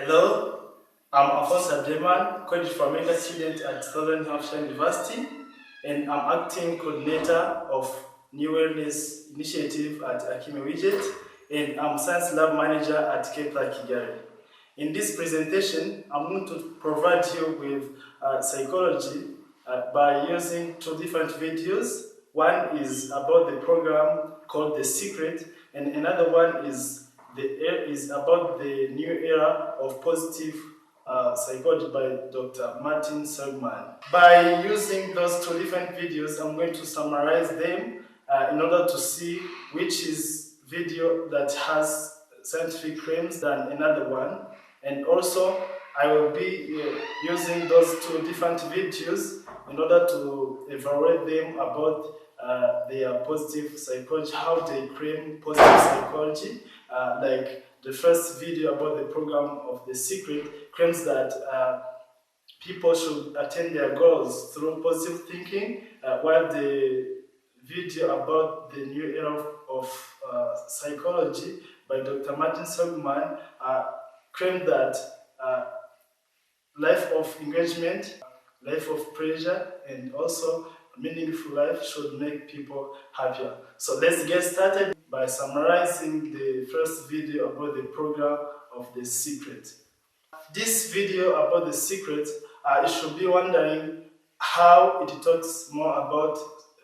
Hello, I'm Alphonse Abdeman, college formula student at Southern Hampshire University, and I'm acting coordinator of New Wellness Initiative at Akime Widget, and I'm science lab manager at Kepler Kigali. In this presentation, I'm going to provide you with psychology by using two different videos. One is about the program called The Secret, and another one is about the new era of positive psychology by Dr. Martin Seligman. By using those two different videos, I'm going to summarize them in order to see which is video that has scientific claims than another one. And also, I will be using those two different videos in order to evaluate them about their positive psychology, how they claim positive psychology. Like the first video about the program of The Secret claims that people should attain their goals through positive thinking, while the video about the new era of psychology by Dr. Martin Seligman claimed that life of engagement, life of pleasure, and also meaningful life should make people happier. So let's get started by summarizing the first video about the program of The Secret. This video about The Secret, you should be wondering how it talks more about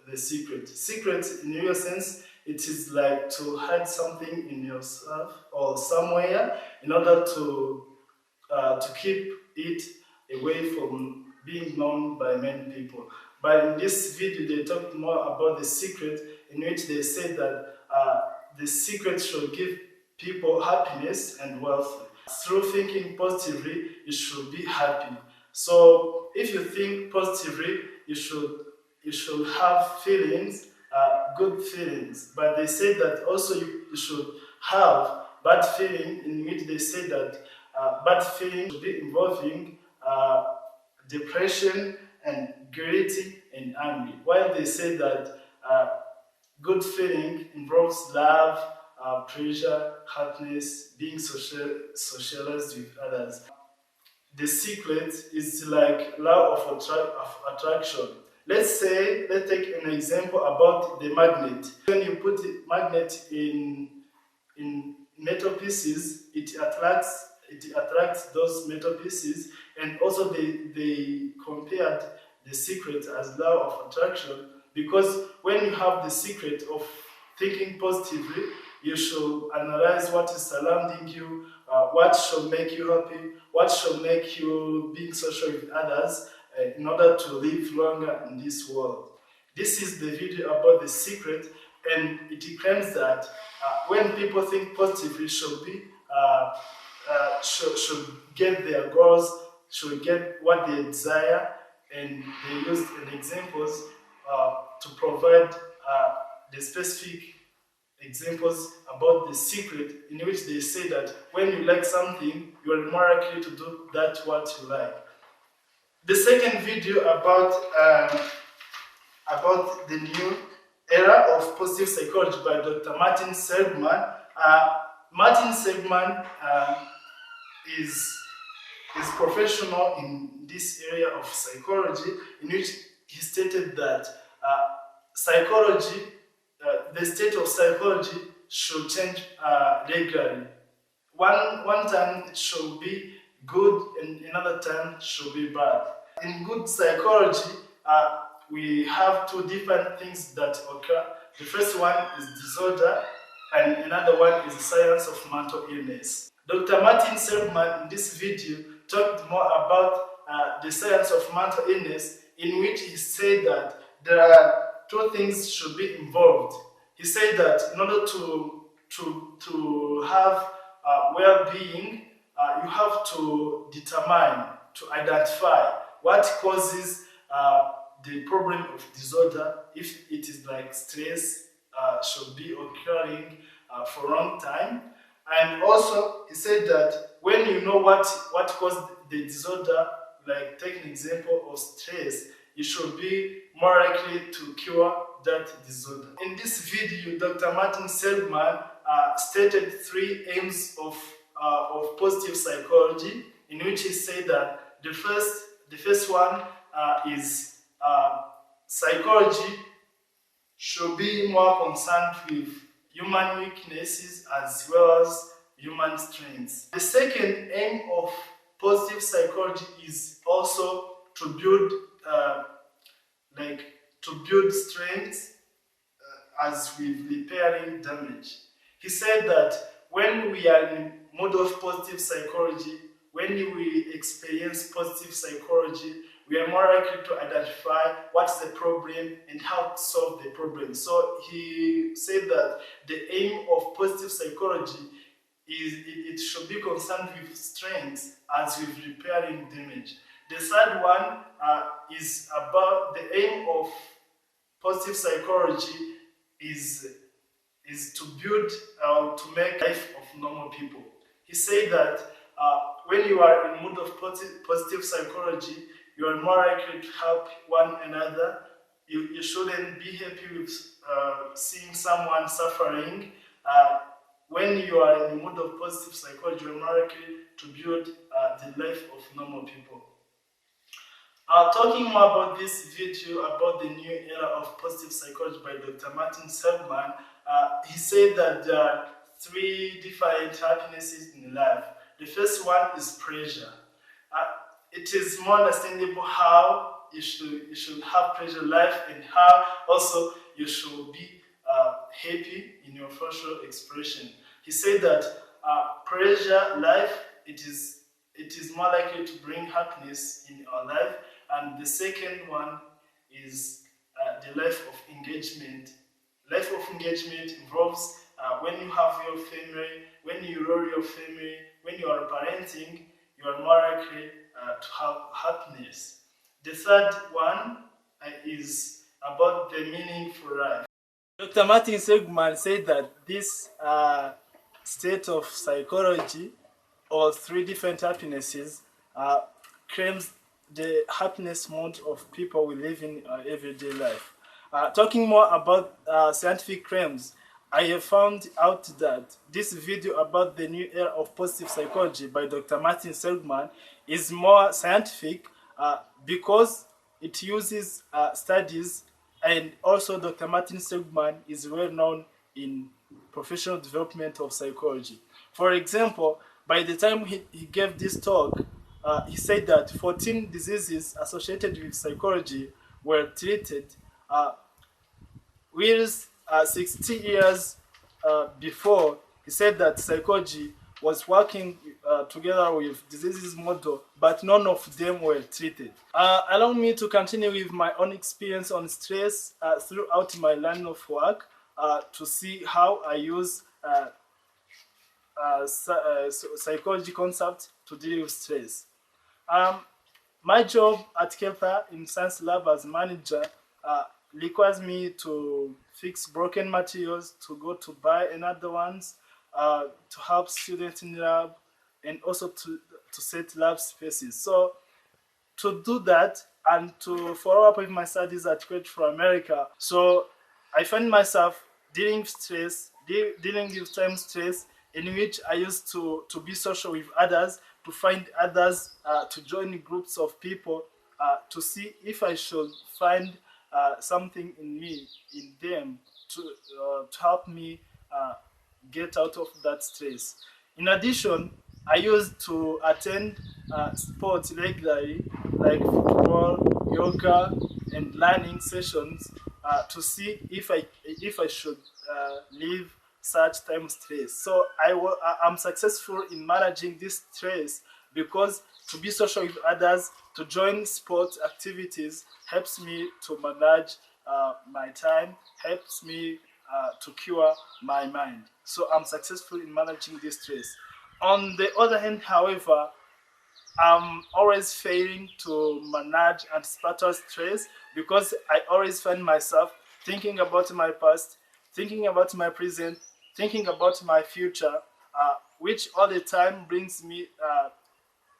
the secret. Secret, in real sense, it is like to hide something in yourself or somewhere in order to keep it away from being known by many people. But in this video, they talked more about the secret, in which they said that the secret should give people happiness and wealth. Through thinking positively, you should be happy. So if you think positively, you should have feelings, good feelings. But they say that also you should have bad feeling, in which they say that bad feeling should be involving depression and guilt and anger. While they say that good feeling involves love, pleasure, happiness, being socialized with others. The secret is like law of attraction. Let's take an example about the magnet. When you put the magnet in metal pieces, it attracts those metal pieces, and also they compared the secret as law of attraction, because when you have the secret of thinking positively, you should analyze what is surrounding you, what should make you happy, what should make you being social with others in order to live longer in this world. This is the video about The Secret, and it claims that when people think positively, should get their goals, should get what they desire, and they used examples to provide the specific examples about the secret, in which they say that when you like something, you are more likely to do that what you like. The second video about the new era of positive psychology by Dr. Martin Seligman. Martin Seligman is professional in this area of psychology, in which he stated that psychology, the state of psychology should change regularly. One time it should be good, and another time should be bad. In good psychology, we have two different things that occur. The first one is disorder, and another one is the science of mental illness. Dr. Martin Seligman in this video talked more about the science of mental illness, in which he said that there are two things should be involved. He said that in order to have well-being, you have to determine, to identify what causes the problem of disorder. If it is like stress, should be occurring for a long time. And also, he said that when you know what caused the disorder, like take an example of stress, you should be more likely to cure that disorder. In this video, Dr. Martin Seligman stated three aims of of positive psychology, in which he said that the first one is psychology should be more concerned with human weaknesses as well as human strengths. The second aim of positive psychology is also to build strength as with repairing damage. He said that when we are in mode of positive psychology, when we experience positive psychology, we are more likely to identify what's the problem and how to solve the problem. So he said that the aim of positive psychology is it should be concerned with strengths as with repairing damage. The third one is about the aim of positive psychology is to build or to make life of normal people. He said that when you are in mood of positive psychology, you are more likely to help one another. You shouldn't be happy with seeing someone suffering. When you are in the mood of positive psychology, you are more likely to build the life of normal people. Talking more about this video about the new era of positive psychology by Dr. Martin Seligman, he said that there are three different happinesses in life. The first one is pleasure. It is more understandable how you should have pleasure in life and how also you should be happy in your facial expression. He said that pleasure life, it is more likely to bring happiness in our life. And the second one is the life of engagement. Life of engagement involves when you have your family, when you roll your family, when you are parenting, you are more likely to have happiness. The third one is about the meaning for life. Dr. Martin Seligman said that this state of psychology, or three different happinesses, claims the happiness mode of people we live in everyday life. Talking more about scientific claims, I have found out that this video about the new era of positive psychology by Dr. Martin Seligman is more scientific because it uses studies, and also Dr. Martin Seligman is well known in professional development of psychology. For example, by the time he gave this talk, he said that 14 diseases associated with psychology were treated, whereas 60 years before, he said that psychology was working together with diseases model, but none of them were treated. Allow me to continue with my own experience on stress throughout my line of work to see how I use psychology concept to deal with stress. My job at Kepler in Science Lab as manager requires me to fix broken materials, to go to buy another ones, to help students in lab, and also to set lab spaces. So to do that and to follow up with my studies at College for America, so I find myself dealing with time stress, in which I used to be social with others, to find others, to join groups of people, to see if I should find something in me, in them, to help me get out of that stress. In addition, I used to attend sports regularly, like football, yoga, and learning sessions, to see if I should leave such time stress. So I'm successful in managing this stress because to be social with others, to join sports activities helps me to manage my time, helps me to cure my mind. So I'm successful in managing this stress. On the other hand, however, I'm always failing to manage anticipatory stress because I always find myself thinking about my past, thinking about my present, thinking about my future, which all the time brings me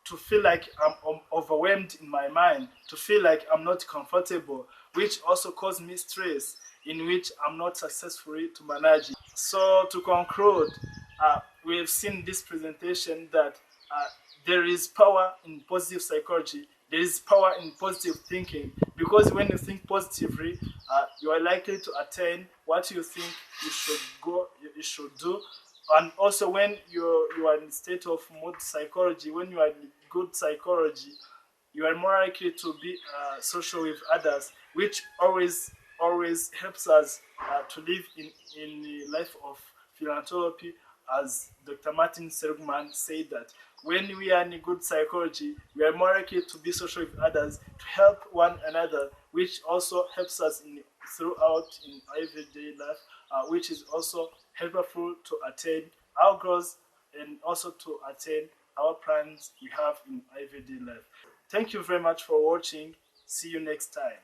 to feel like I'm overwhelmed in my mind, to feel like I'm not comfortable, which also causes me stress, in which I'm not successful to manage it. So to conclude, we have seen in this presentation that there is power in positive psychology. There is power in positive thinking, because when you think positively, you are likely to attain what you think you should do. And also, when you are in a state of mood psychology, when you are in good psychology, you are more likely to be social with others, which always helps us to live in a life of philanthropy. As Dr. Martin Seligman said, that when we are in a good psychology, we are more likely to be social with others, to help one another, which also helps us throughout in everyday life, which is also helpful to attain our goals and also to attain our plans we have in everyday life. Thank you very much for watching. See you next time.